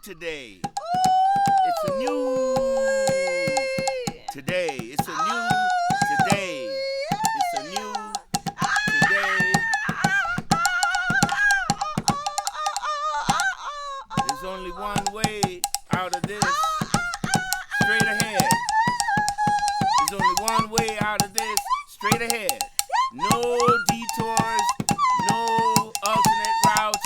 today. It's a new today. It's a new today. It's a new today. There's only one way out of this. Straight ahead. There's only one way out of this. Straight ahead. No detours. No alternate routes.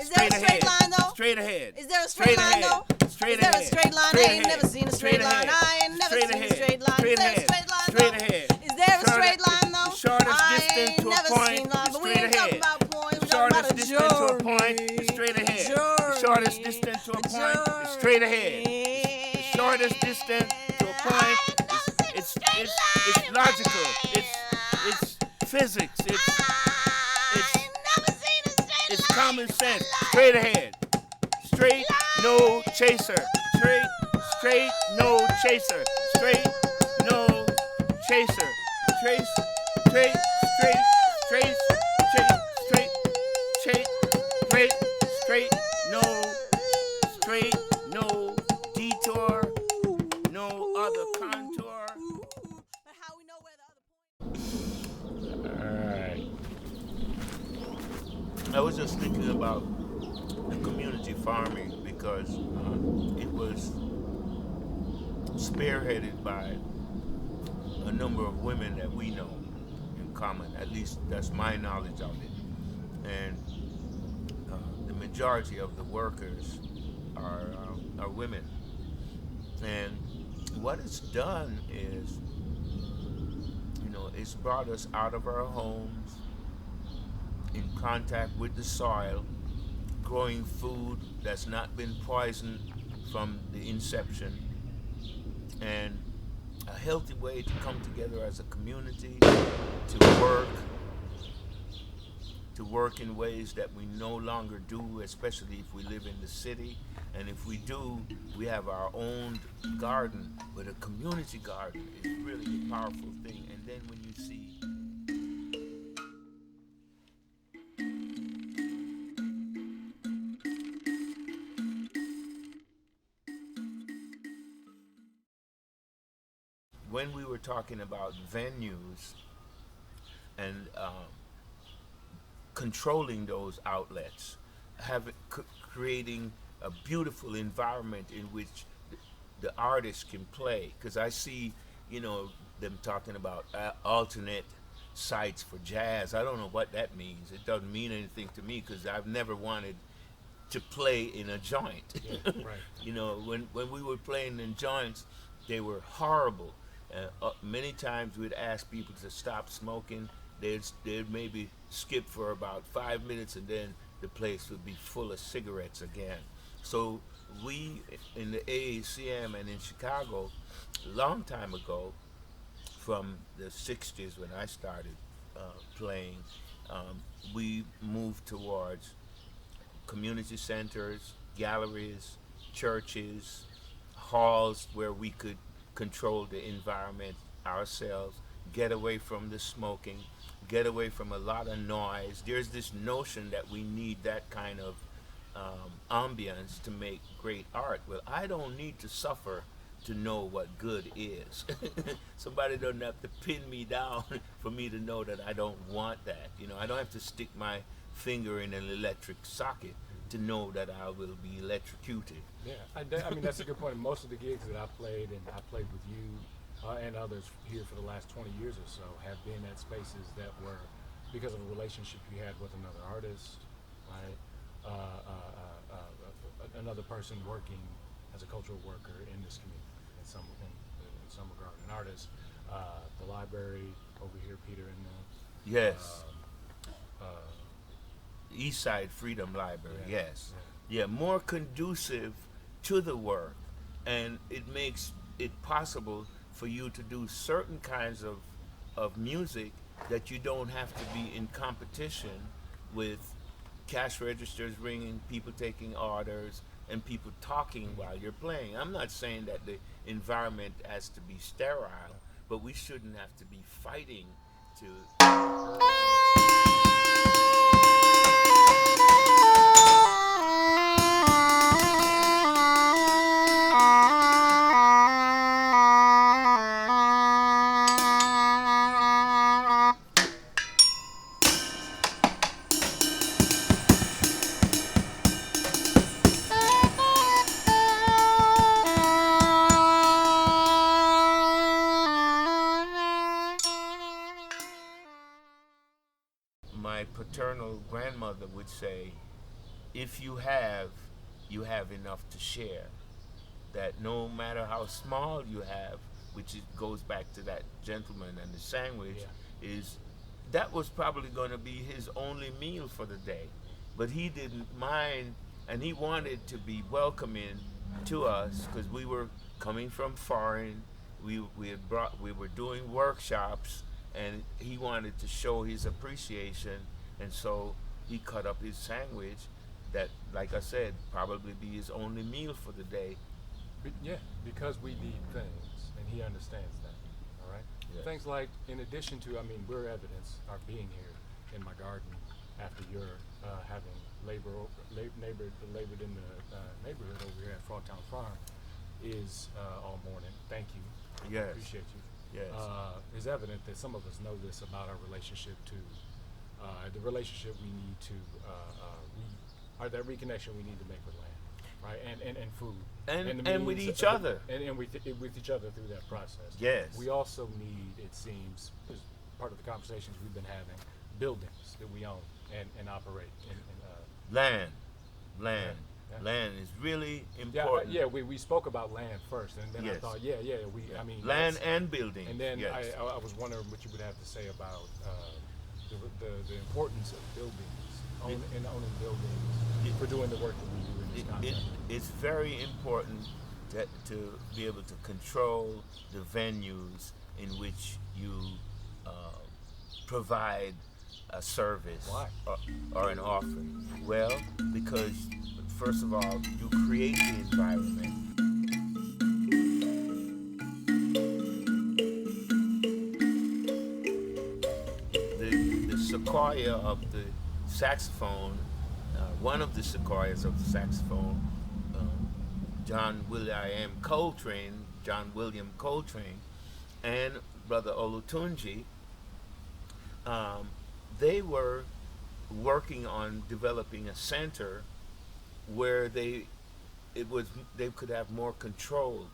Is there a straight line though? Straight ahead. Is there a straight line though? Straight ahead. Is there a straight line? I ain't never seen a straight line. I ain't never seen a straight line. Is there a straight line though? Straight ahead. Is there a straight line though? The shortest distance ain't to a never point seen line, is but we straight ain't talking ahead. about points. The We're talking about shortest a distance to a point journey. is straight ahead. Journey. The shortest distance to a point is straight ahead. The shortest distance to a point is it's logical. It's physics. It's common sense. Straight ahead. Straight, no chaser. Straight, no chaser. Straight, no chaser. Straight, no detour, no other contour. But how we know where the other point? All right. I was just thinking about the community farming because it was spearheaded by a number of women that we know in common. At least that's my knowledge of it. And the majority of the workers are women. And what it's done is, it's brought us out of our homes, in contact with the soil, growing food that's not been poisoned from the inception, and a healthy way to come together as a community, to work in ways that we no longer do, especially if we live in the city. And if we do, we have our own garden, but a community garden is really a powerful thing. And then when you see when we were talking about venues and controlling those outlets, creating a beautiful environment in which the artists can play. Because I see, them talking about alternate sites for jazz. I don't know what that means. It doesn't mean anything to me because I've never wanted to play in a joint. Yeah, right. When we were playing in joints, they were horrible. Many times we'd ask people to stop smoking. They'd maybe skip for about 5 minutes, and then the place would be full of cigarettes again. So we in the AACM and in Chicago, a long time ago, from the 60s when I started playing, we moved towards community centers, galleries, churches, halls where we could control the environment ourselves, get away from the smoking, get away from a lot of noise. There's this notion that we need that kind of ambience to make great art. Well, I don't need to suffer to know what good is. Somebody doesn't have to pin me down for me to know that I don't want that. I don't have to stick my finger in an electric socket to know that I will be electrocuted. Yeah, I mean, that's a good point. Most of the gigs that I played, and I played with you and others here for the last 20 years or so, have been at spaces that were because of a relationship you had with another artist, right? Another person working as a cultural worker in this community in some regard. An artist, the library over here, Peter, and yes. East Side Freedom Library, yes. Yeah, more conducive to the work, and it makes it possible for you to do certain kinds of music that you don't have to be in competition with cash registers ringing, people taking orders, and people talking while you're playing. I'm not saying that the environment has to be sterile, but we shouldn't have to be fighting to... my paternal grandmother would say, if you have enough to share. That no matter how small you have, which goes back to that gentleman and the sandwich, is that was probably going to be his only meal for the day. But he didn't mind, and he wanted to be welcoming to us because we were coming from foreign. We were doing workshops, and he wanted to show his appreciation, and so he cut up his sandwich that, like I said, probably be his only meal for the day. Because we need things, and he understands that. All right. Yes. Things like, in addition to, I mean, we're evidence. Our being here in my garden after your having labored in the neighborhood over here at Frogtown Farm is all morning. Thank you. Yes. Appreciate you. Yes. It's evident that some of us know this about our relationship to the relationship we need to that reconnection we need to make with land. Right, and food, and with each other, and with each other through that process. Yes, we also need, it seems, as part of the conversations we've been having, buildings that we own and operate. Land is really important. We spoke about land first, and then I thought, I mean, land and building. And then I was wondering what you would have to say about the importance of buildings, owning buildings, for doing the work that we do. It's very important to be able to control the venues in which you provide a service. Why? Or an offering. Well, because first of all, you create the environment. The sequoia of the saxophone, one of the sequoias of the saxophone, John William Coltrane, and Brother Olutunji, they were working on developing a center where they could have more control,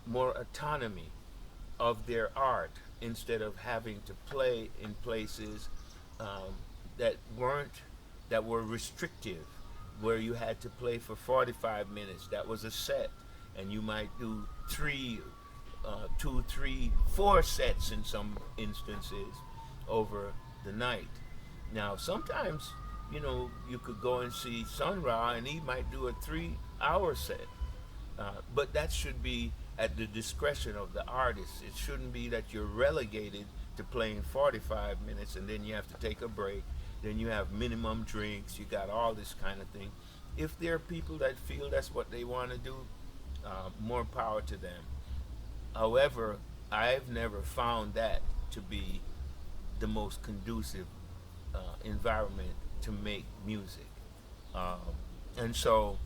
more autonomy of their art, instead of having to play in places that were restrictive, where you had to play for 45 minutes. That was a set, and you might do 2, 3, 4 sets in some instances over the night. Now, sometimes, you could go and see Sun Ra, and he might do a 3-hour set, but that should be at the discretion of the artist. It shouldn't be that you're relegated to playing 45 minutes and then you have to take a break. Then you have minimum drinks, you got all this kind of thing. If there are people that feel that's what they want to do, more power to them. However, I've never found that to be the most conducive environment to make music. And so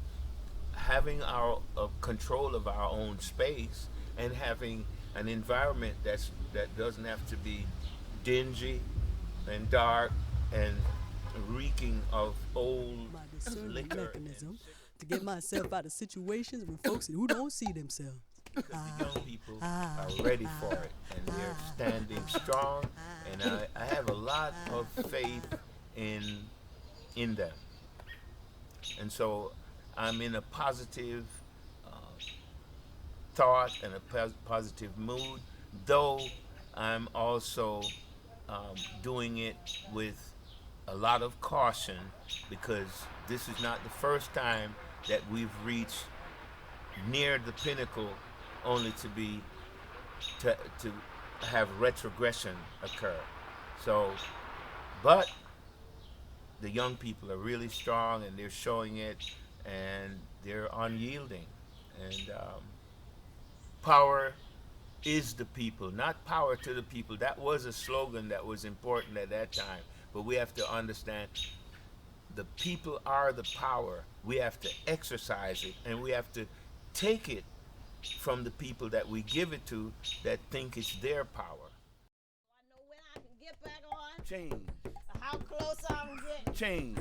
having our control of our own space and having an environment that doesn't have to be dingy and dark and reeking of old liquor. Mechanism to get myself out of situations with folks who don't see themselves. Because the young people are ready for it, and they're standing strong, and I have a lot of faith in them. And so I'm in a positive thought and a positive mood, though I'm also doing it with a lot of caution, because this is not the first time that we've reached near the pinnacle only to have retrogression occur. So, but the young people are really strong, and they're showing it, and they're unyielding. And power is the people, not power to the people. That was a slogan that was important at that time. But we have to understand the people are the power. We have to exercise it, and we have to take it from the people that we give it to that think it's their power. I know when I can get back on. Change. How close I'm getting. Change.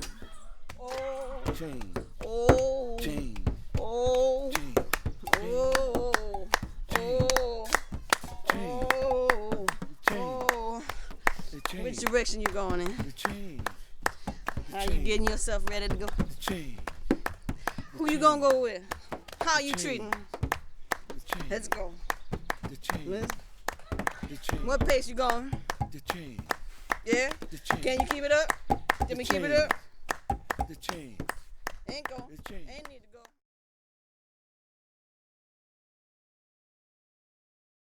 Oh. Change. Oh. Change. Oh. Change. Oh. Oh. Change. Oh. Change. Oh. Change. Which direction you going in? The change. How you getting yourself ready to go? The change. Who you gonna go with? How you change. treating? The change. Let's go. The change. Let's- The change. What pace you going? The change. Yeah? The change. Can you keep it up? Let me keep it change. up. The change. Ain't go. The change. Ain't need to